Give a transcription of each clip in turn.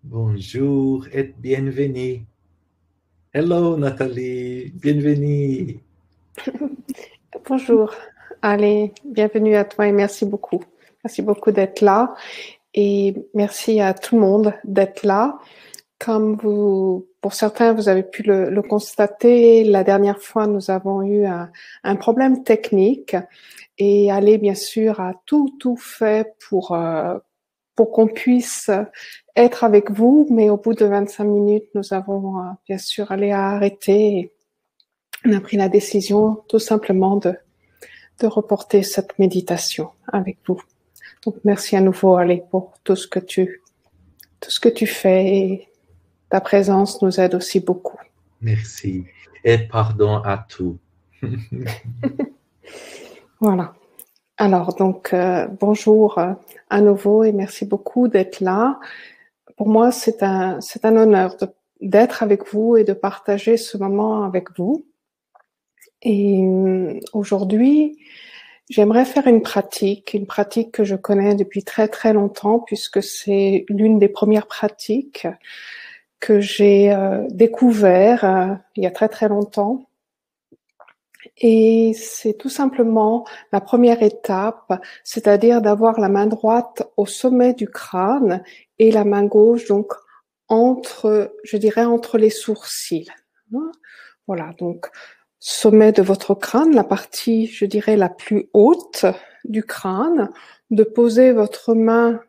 Bonjour et bienvenue. Hello Nathalie, bienvenue. Bonjour. Allez, bienvenue à toi et merci beaucoup. Merci beaucoup d'être là et merci à tout le monde d'être là. Comme vous, pour certains, vous avez pu le constater, la dernière fois, nous avons eu un problème technique et aller bien sûr a tout fait pour qu'on puisse être avec vous, mais au bout de 25 minutes, nous avons bien sûr allé à arrêter. On a pris la décision tout simplement de reporter cette méditation avec vous. Donc merci à nouveau Ali pour tout ce que tu fais et ta présence nous aide aussi beaucoup. Merci et pardon à tous. Voilà. Alors donc bonjour à nouveau et merci beaucoup d'être là. Pour moi c'est un honneur d'être avec vous et de partager ce moment avec vous. Et aujourd'hui, j'aimerais faire une pratique que je connais depuis très très longtemps puisque c'est l'une des premières pratiques que j'ai découvert il y a très très longtemps. Et c'est tout simplement la première étape, c'est-à-dire d'avoir la main droite au sommet du crâne et la main gauche donc entre, je dirais, entre les sourcils. Voilà, donc sommet de votre crâne, la partie, je dirais, la plus haute du crâne, de poser votre main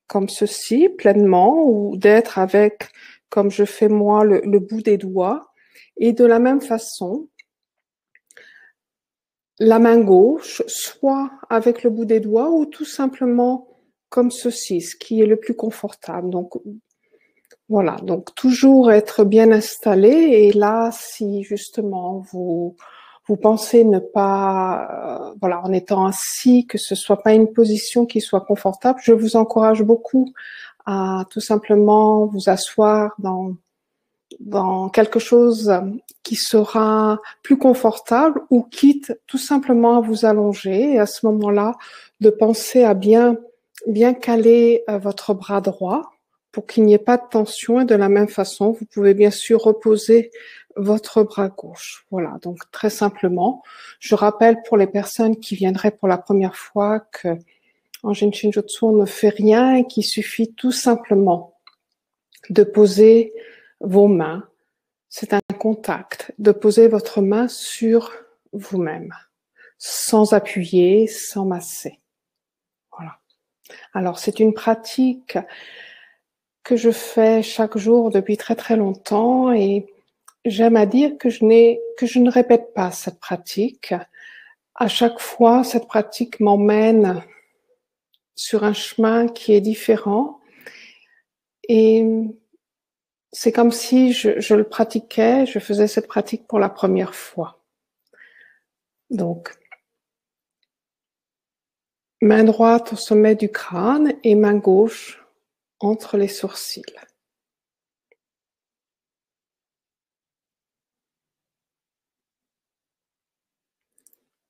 comme ceci, pleinement, ou d'être avec, comme je fais moi, le bout des doigts. Et de la même façon, la main gauche, soit avec le bout des doigts ou tout simplement comme ceci, ce qui est le plus confortable. Donc voilà, donc toujours être bien installé. Et là, si justement vous pensez ne pas, voilà, en étant assis, que ce soit pas une position qui soit confortable, je vous encourage beaucoup à tout simplement vous asseoir dans quelque chose qui sera plus confortable ou quitte tout simplement à vous allonger et à ce moment-là de penser à bien caler votre bras droit pour qu'il n'y ait pas de tension et de la même façon vous pouvez bien sûr reposer votre bras gauche. Voilà, donc très simplement, je rappelle pour les personnes qui viendraient pour la première fois que en Jinshin Jutsu on ne fait rien et qu'il suffit tout simplement de poser vos mains. C'est un contact, de poser votre main sur vous-même, sans appuyer, sans masser. Voilà. Alors, c'est une pratique que je fais chaque jour depuis très très longtemps et j'aime à dire que je ne répète pas cette pratique. À chaque fois, cette pratique m'emmène sur un chemin qui est différent et c'est comme si je le pratiquais, je faisais cette pratique pour la première fois. Donc, main droite au sommet du crâne et main gauche entre les sourcils.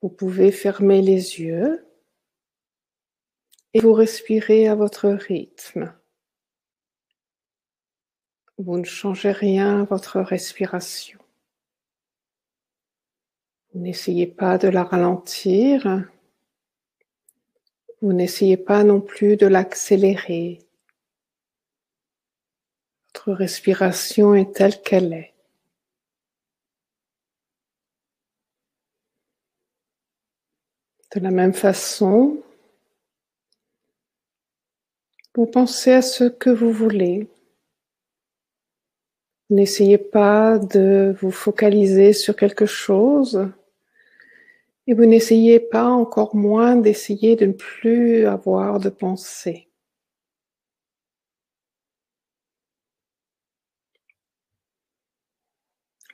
Vous pouvez fermer les yeux et vous respirez à votre rythme. Vous ne changez rien à votre respiration. Vous n'essayez pas de la ralentir. Vous n'essayez pas non plus de l'accélérer. Votre respiration est telle qu'elle est. De la même façon, vous pensez à ce que vous voulez. N'essayez pas de vous focaliser sur quelque chose et vous n'essayez pas encore moins d'essayer de ne plus avoir de pensée.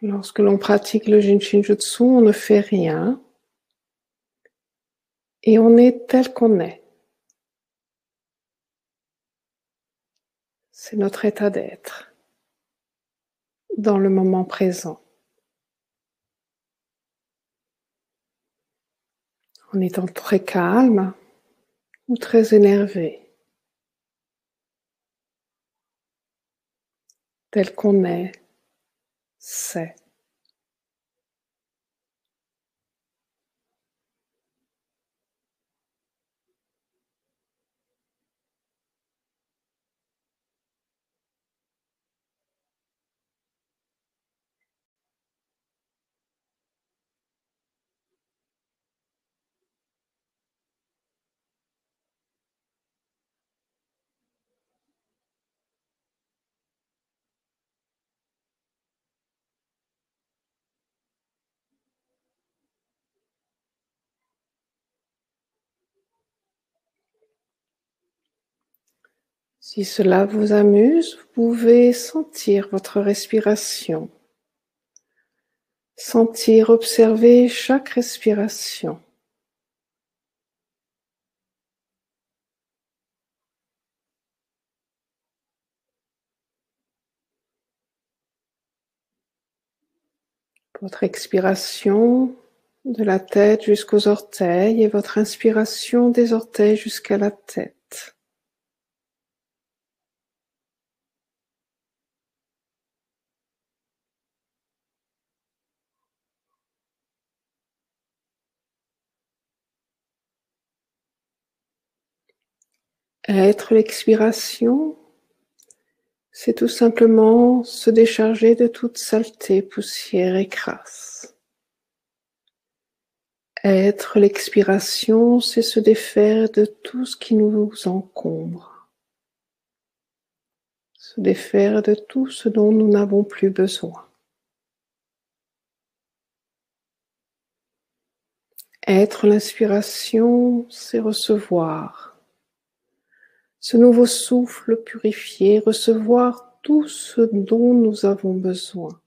Lorsque l'on pratique le Jinshin Jutsu, on ne fait rien et on est tel qu'on est. C'est notre état d'être dans le moment présent. En étant très calme ou très énervé. tel qu'on est, c'est. Si cela vous amuse, vous pouvez sentir votre respiration. Sentir, observer chaque respiration. Votre expiration de la tête jusqu'aux orteils et votre inspiration des orteils jusqu'à la tête. Être l'expiration, c'est tout simplement se décharger de toute saleté, poussière et crasse. Être l'expiration, c'est se défaire de tout ce qui nous encombre. Se défaire de tout ce dont nous n'avons plus besoin. Être l'inspiration, c'est recevoir. Ce nouveau souffle purifié, recevoir tout ce dont nous avons besoin.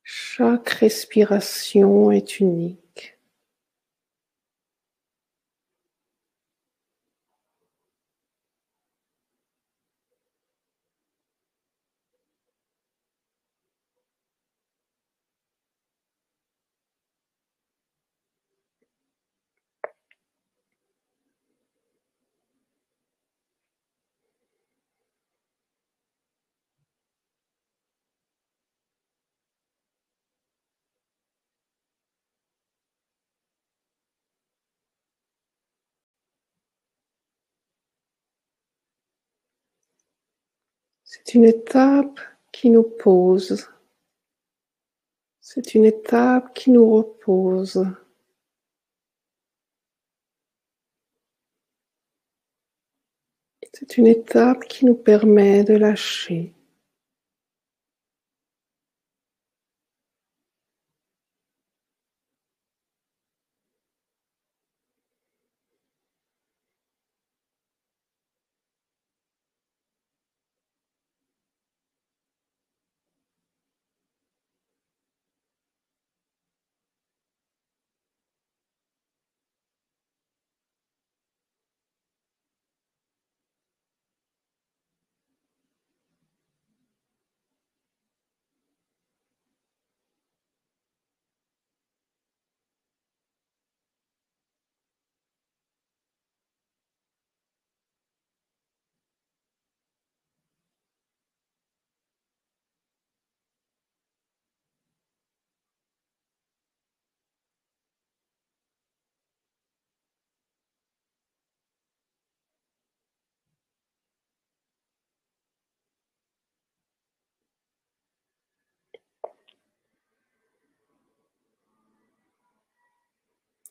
Chaque respiration est unique. C'est une étape qui nous pose. C'est une étape qui nous repose. C'est une étape qui nous permet de lâcher.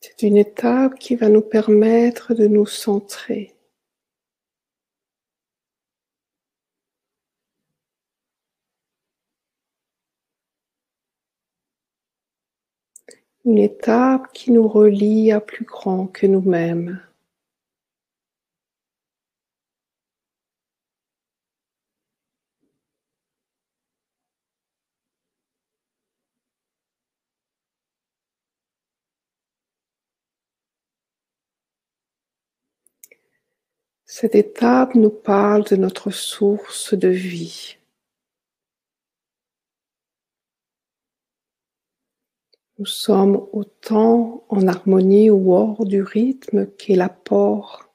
C'est une étape qui va nous permettre de nous centrer. Une étape qui nous relie à plus grand que nous-mêmes. Cette étape nous parle de notre source de vie. Nous sommes autant en harmonie ou hors du rythme qu'est l'apport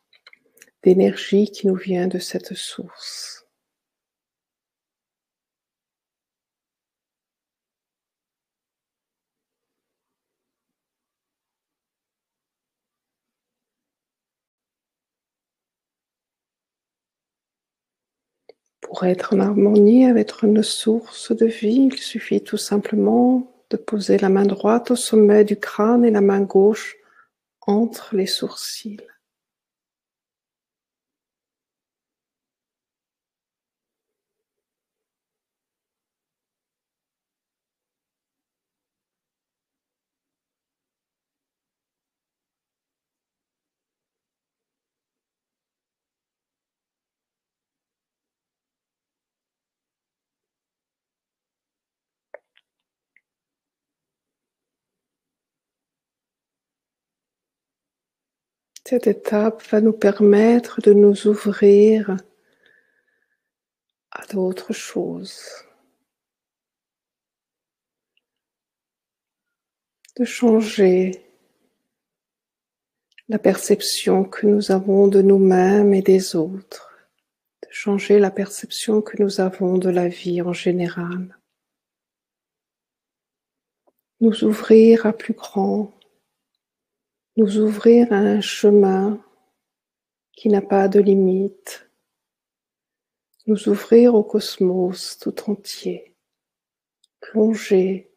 d'énergie qui nous vient de cette source. Pour être en harmonie avec une source de vie, il suffit tout simplement de poser la main droite au sommet du crâne et la main gauche entre les sourcils. Cette étape va nous permettre de nous ouvrir à d'autres choses, de changer la perception que nous avons de nous-mêmes et des autres, de changer la perception que nous avons de la vie en général, nous ouvrir à plus grand, nous ouvrir à un chemin qui n'a pas de limite, nous ouvrir au cosmos tout entier, plonger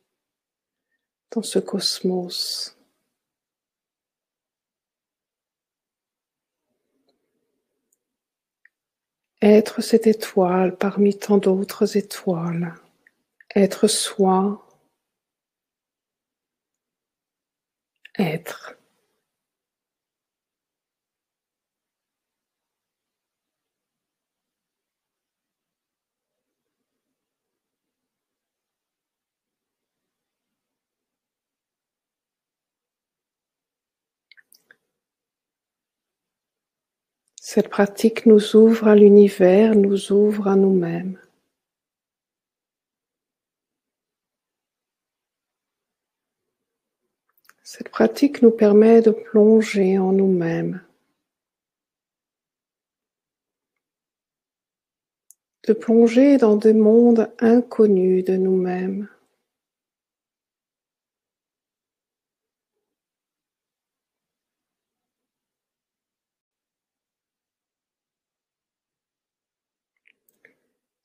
dans ce cosmos. Être cette étoile parmi tant d'autres étoiles, être soi, être. Cette pratique nous ouvre à l'univers, nous ouvre à nous-mêmes. Cette pratique nous permet de plonger en nous-mêmes, de plonger dans des mondes inconnus de nous-mêmes.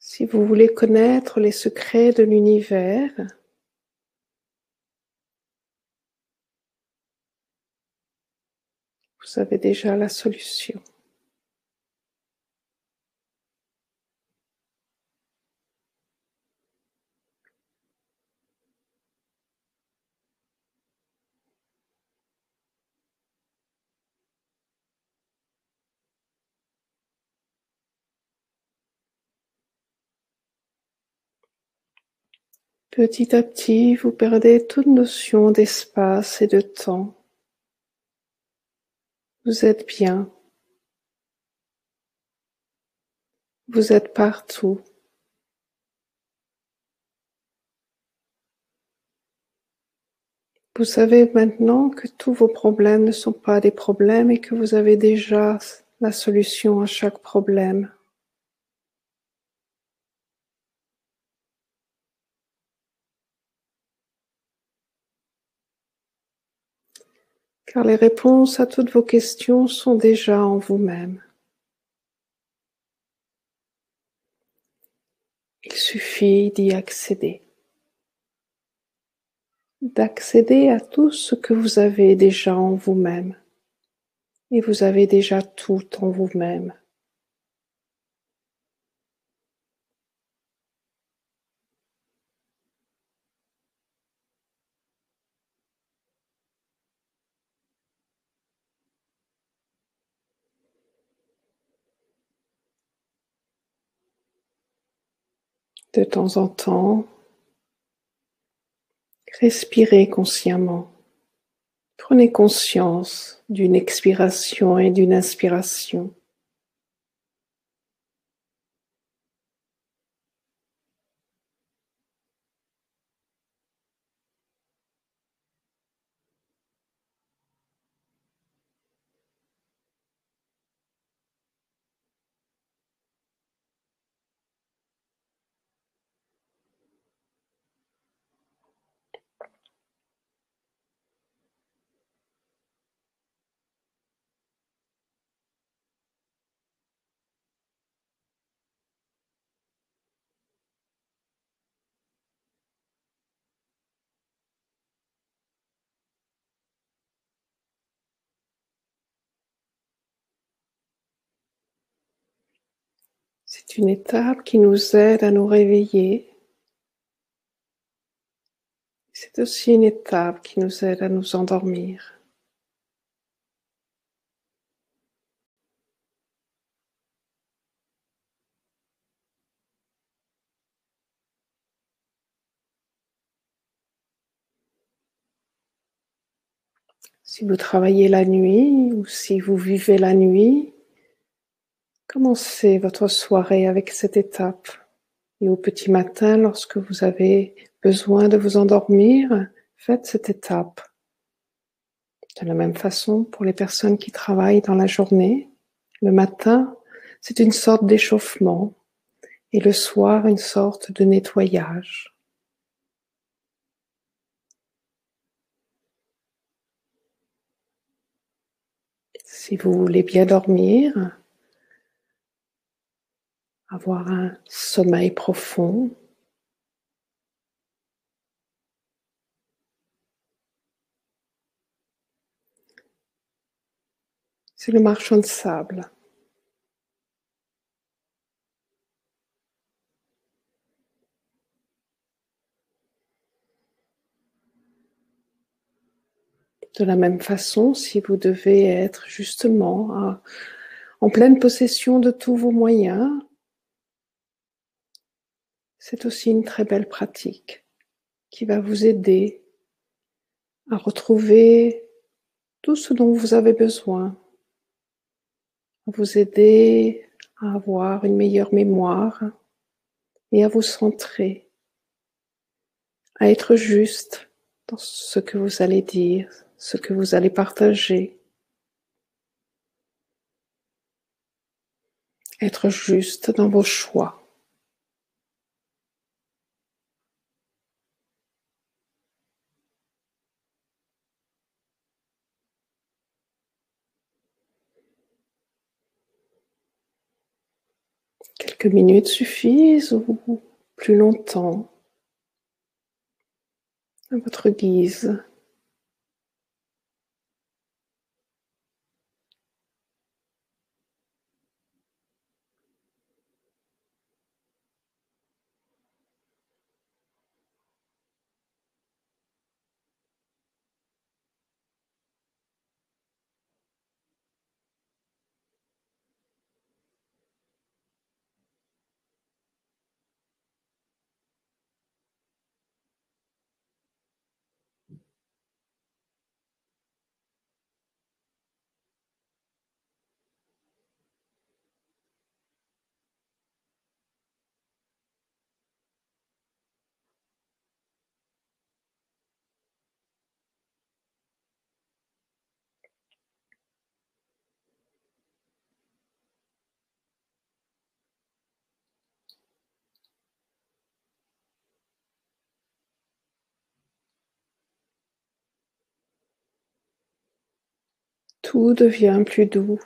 Si vous voulez connaître les secrets de l'univers, vous avez déjà la solution. Petit à petit, vous perdez toute notion d'espace et de temps. Vous êtes bien. Vous êtes partout. Vous savez maintenant que tous vos problèmes ne sont pas des problèmes et que vous avez déjà la solution à chaque problème. Car les réponses à toutes vos questions sont déjà en vous-même. Il suffit d'y accéder. D'accéder à tout ce que vous avez déjà en vous-même. Et vous avez déjà tout en vous-même. De temps en temps, respirez consciemment. Prenez conscience d'une expiration et d'une inspiration. C'est une étape qui nous aide à nous réveiller. C'est aussi une étape qui nous aide à nous endormir. Si vous travaillez la nuit ou si vous vivez la nuit, commencez votre soirée avec cette étape. Et au petit matin, lorsque vous avez besoin de vous endormir, faites cette étape. De la même façon, pour les personnes qui travaillent dans la journée, le matin, c'est une sorte d'échauffement et le soir, une sorte de nettoyage. Si vous voulez bien dormir, avoir un sommeil profond, c'est le marchand de sable. De la même façon, si vous devez être justement en pleine possession de tous vos moyens, c'est aussi une très belle pratique qui va vous aider à retrouver tout ce dont vous avez besoin, à vous aider à avoir une meilleure mémoire et à vous centrer, à être juste dans ce que vous allez dire, ce que vous allez partager. Être juste dans vos choix. Quelques minutes suffisent ou plus longtemps, à votre guise. Tout devient plus doux.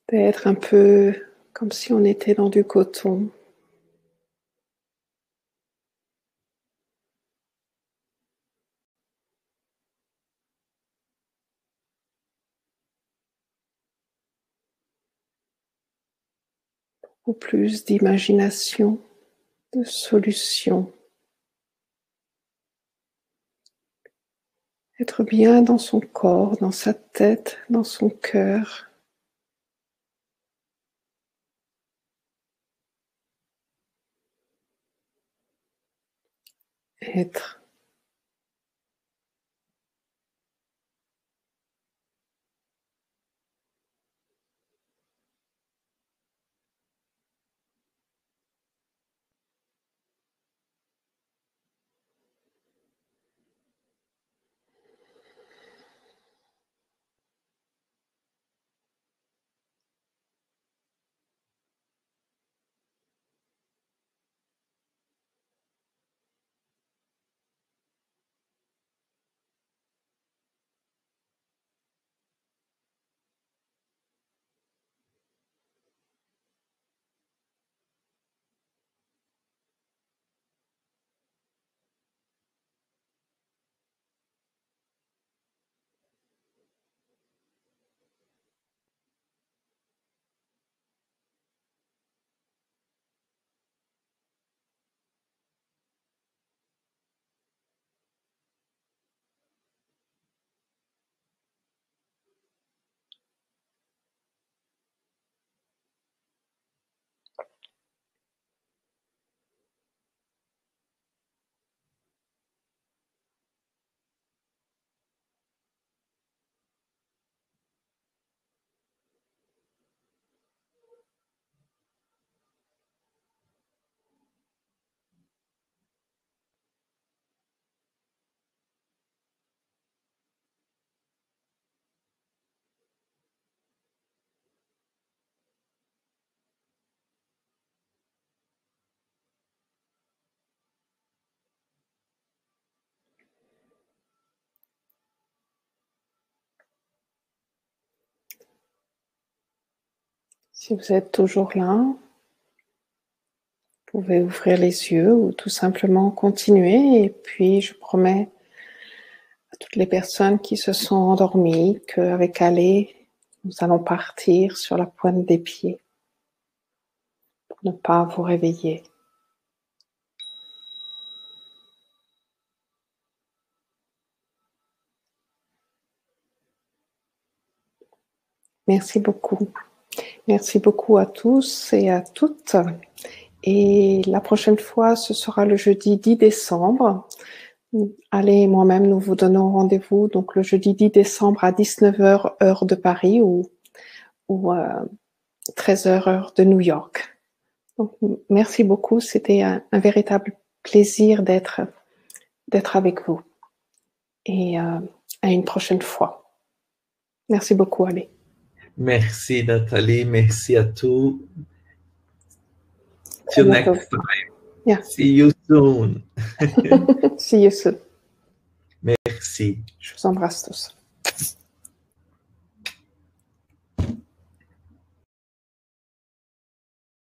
D'être un peu comme si on était dans du coton. Ou plus d'imagination, de solutions. Être bien dans son corps, dans sa tête, dans son cœur. Être. Si vous êtes toujours là, vous pouvez ouvrir les yeux ou tout simplement continuer. Et puis, je promets à toutes les personnes qui se sont endormies qu'avec Allez, nous allons partir sur la pointe des pieds pour ne pas vous réveiller. Merci beaucoup. Merci beaucoup à tous et à toutes. Et la prochaine fois, ce sera le jeudi 10 décembre. Allez et moi-même, nous vous donnons rendez-vous donc le jeudi 10 décembre à 19h heure de Paris ou 13h heure de New York. Donc, merci beaucoup, c'était un véritable plaisir d'être avec vous. Et à une prochaine fois. Merci beaucoup, Ali. Merci Nathalie, merci à tous. Till next time. Yeah. See you soon. See you soon. Merci. Je vous embrasse tous.